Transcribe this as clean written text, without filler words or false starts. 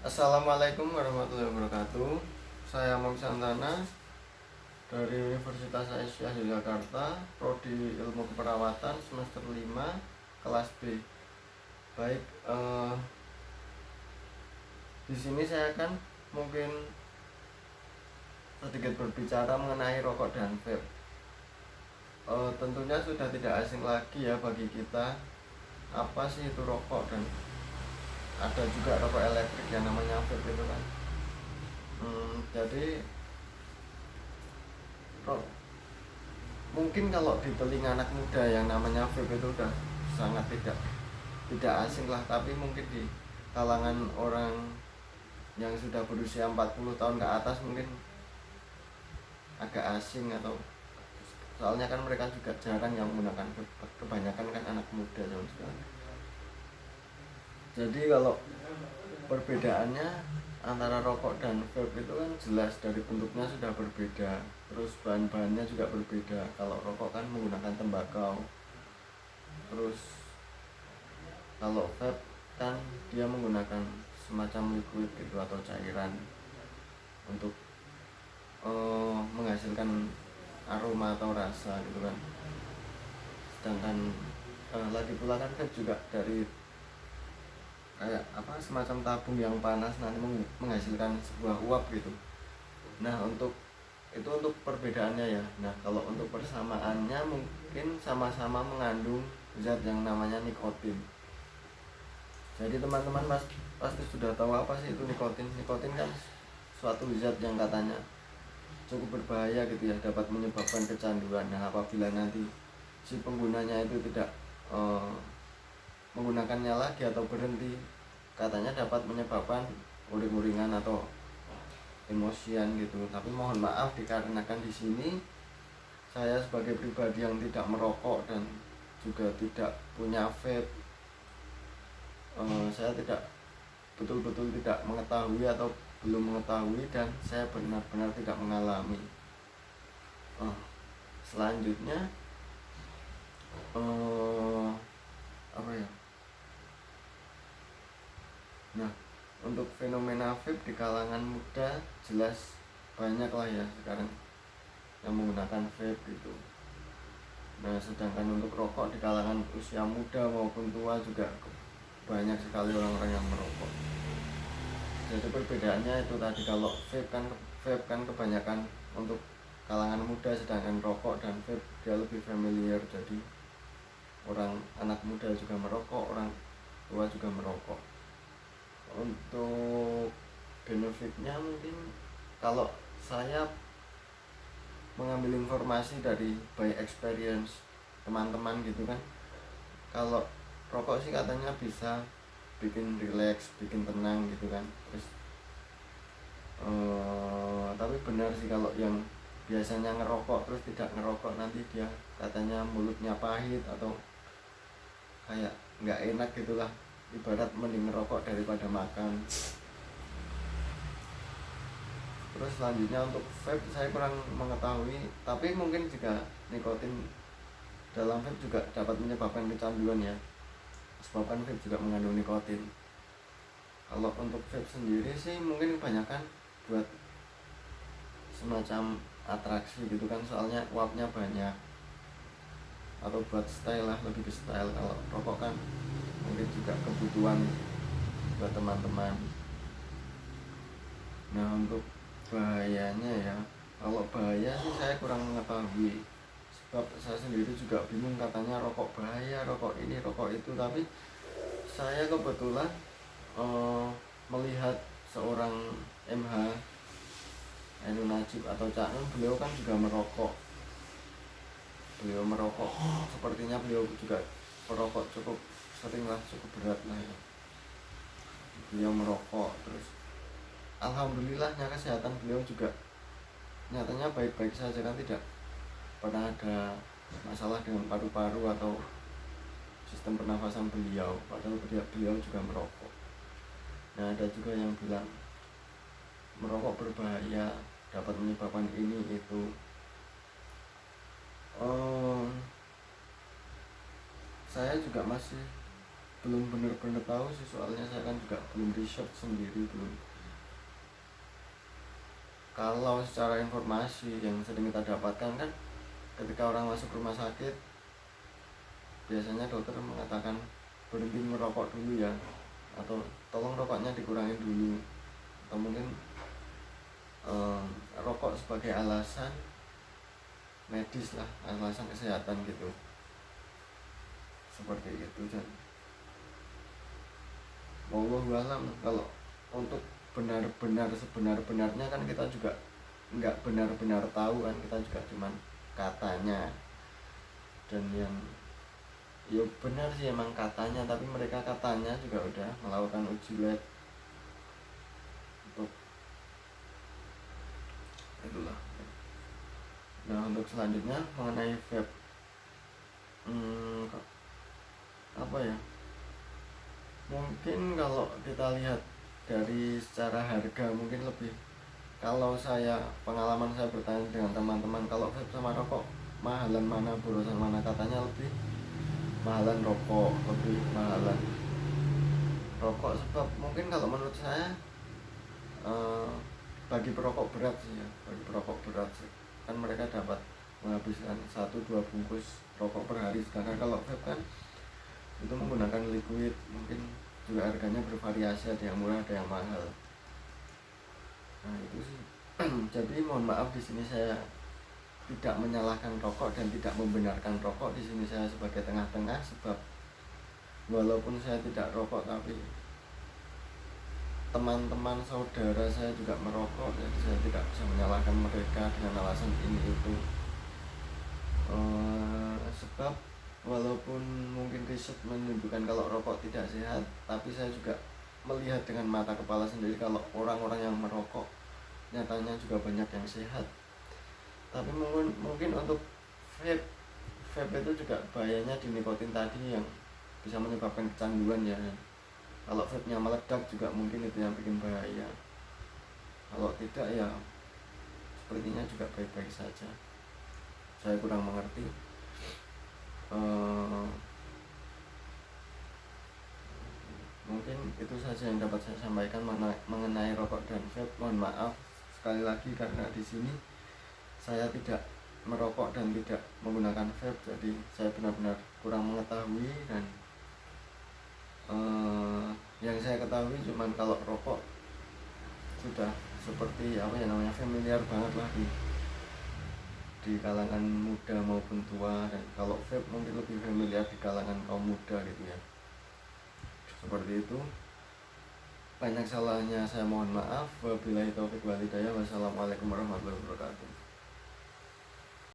Assalamualaikum warahmatullahi wabarakatuh. Saya Mam Santana dari Universitas Aisyah Yogyakarta, Prodi Ilmu Keperawatan semester 5, kelas B. Baik, di sini saya akan mungkin sedikit berbicara mengenai rokok dan vape. Tentunya sudah tidak asing lagi ya bagi kita apa sih itu rokok, dan ada juga rokok elektrik yang namanya vape itu kan. Jadi mungkin kalau di telinga anak muda yang namanya vape itu udah sangat tidak asing lah, tapi mungkin di kalangan orang yang sudah berusia 40 tahun ke atas mungkin agak asing, atau soalnya kan mereka juga jarang yang menggunakan vape, kebanyakan kan anak muda zaman sekarang. Jadi kalau perbedaannya antara rokok dan vape itu kan jelas, dari bentuknya sudah berbeda, terus bahan-bahannya juga berbeda. Kalau rokok kan menggunakan tembakau, terus kalau vape kan dia menggunakan semacam liquid gitu atau cairan untuk menghasilkan aroma atau rasa gitu kan. Sedangkan lagi pula kan vape juga dari kayak apa, semacam tabung yang panas nanti menghasilkan sebuah uap gitu. Nah untuk perbedaannya ya. Nah kalau untuk persamaannya mungkin sama-sama mengandung zat yang namanya nikotin. Jadi teman-teman pasti sudah tahu apa sih itu nikotin. Nikotin kan suatu zat yang katanya cukup berbahaya gitu ya, dapat menyebabkan kecanduan. Nah apabila nanti si penggunanya itu tidak menggunakannya lagi atau berhenti, katanya dapat menyebabkan uring-uringan atau emosian gitu. Tapi mohon maaf, dikarenakan di sini saya sebagai pribadi yang tidak merokok dan juga tidak punya vape, saya tidak betul-betul tidak mengetahui atau belum mengetahui, dan saya benar-benar tidak mengalami. Selanjutnya apa ya? Nah untuk fenomena vape di kalangan muda jelas banyak lah ya sekarang yang menggunakan vape gitu. Nah sedangkan untuk rokok di kalangan usia muda maupun tua juga banyak sekali orang-orang yang merokok. Jadi perbedaannya itu tadi, kalau vape kan kebanyakan untuk kalangan muda, sedangkan rokok dan vape dia lebih familiar. Jadi anak muda juga merokok, orang tua juga merokok. Untuk benefitnya mungkin kalau saya mengambil informasi dari by experience teman-teman gitu kan, kalau rokok sih katanya bisa bikin relax, bikin tenang gitu kan. Terus tapi benar sih kalau yang biasanya ngerokok terus tidak ngerokok, nanti dia katanya mulutnya pahit atau kayak nggak enak gitulah, ibarat mending ngerokok daripada makan. Terus selanjutnya untuk vape saya kurang mengetahui, tapi mungkin jika nikotin dalam vape juga dapat menyebabkan kecanduan ya, sebabkan vape juga mengandung nikotin. Kalau untuk vape sendiri sih mungkin kebanyakan buat semacam atraksi gitu kan, soalnya uapnya banyak, atau buat style lah, lebih ke style. Kalau rokok kan mungkin juga kebutuhan buat teman-teman. Nah untuk bahayanya ya, kalau bahaya sih saya kurang mengetahui, sebab saya sendiri juga bingung, katanya rokok bahaya, rokok ini, rokok itu. Tapi saya kebetulan melihat seorang MH Ainun Najib atau Cak Nun, beliau kan juga merokok. Sepertinya beliau juga merokok cukup sering lah, cukup berat lah ya. Beliau merokok, terus alhamdulillahnya kesehatan beliau juga nyatanya baik-baik saja kan, tidak pernah ada masalah dengan paru-paru atau sistem pernafasan beliau, padahal beliau juga merokok. Nah ada juga yang bilang merokok berbahaya, dapat menyebabkan ini itu. Saya juga masih belum benar-benar tahu sih, soalnya saya kan juga belum riset sendiri, belum. Kalau secara informasi yang sering kita dapatkan kan, ketika orang masuk rumah sakit biasanya dokter mengatakan berhenti merokok dulu ya, atau tolong rokoknya dikurangin dulu, atau mungkin rokok sebagai alasan medis lah, alasan kesehatan gitu, seperti itu. Dan wallahu alam, kalau untuk benar-benar sebenar-benarnya kan kita juga nggak benar-benar tahu kan, kita juga cuman katanya. Dan yang ya benar sih emang katanya, tapi mereka katanya juga udah melakukan uji lab untuk itulah. Nah untuk selanjutnya mengenai vape, apa ya, mungkin kalau kita lihat dari secara harga mungkin lebih, kalau saya pengalaman saya bertanya dengan teman-teman, kalau vape sama rokok mahalan mana, borosan mana, katanya lebih mahalan rokok, lebih mahalan rokok. Sebab mungkin kalau menurut saya bagi perokok berat sih ya, bagi perokok berat sih, kan mereka dapat menghabiskan 1-2 bungkus rokok per hari. Sedangkan kalau vape kan itu menggunakan liquid, mungkin juga harganya bervariasi, ada yang murah ada yang mahal. Nah itu sih. Jadi mohon maaf, di sini saya tidak menyalahkan rokok dan tidak membenarkan rokok. Di sini saya sebagai tengah-tengah, sebab walaupun saya tidak rokok tapi teman-teman saudara saya juga merokok, jadi saya tidak bisa menyalahkan mereka dengan alasan ini itu. Sebab walaupun mungkin riset menunjukkan kalau rokok tidak sehat, tapi saya juga melihat dengan mata kepala sendiri kalau orang-orang yang merokok nyatanya juga banyak yang sehat. Tapi mungkin untuk vape itu juga bahayanya di nikotin tadi yang bisa menyebabkan kecanduan ya. Kalau vape-nya meledak juga mungkin itu yang bikin bahaya. Kalau tidak ya sepertinya juga baik-baik saja. Saya kurang mengerti. Mungkin itu saja yang dapat saya sampaikan mengenai rokok dan vape. Mohon maaf sekali lagi karena di sini saya tidak merokok dan tidak menggunakan vape, jadi saya benar-benar kurang mengetahui. Dan yang saya ketahui cuman kalau rokok sudah seperti apa ya namanya, familiar banget lah di kalangan muda maupun tua. Dan kalau vape mungkin lebih familiar di kalangan kaum muda gitu ya, seperti itu. Banyak salahnya saya mohon maaf. Wabillahi taufiq wal hidayah. Wassalamualaikum warahmatullahi wabarakatuh.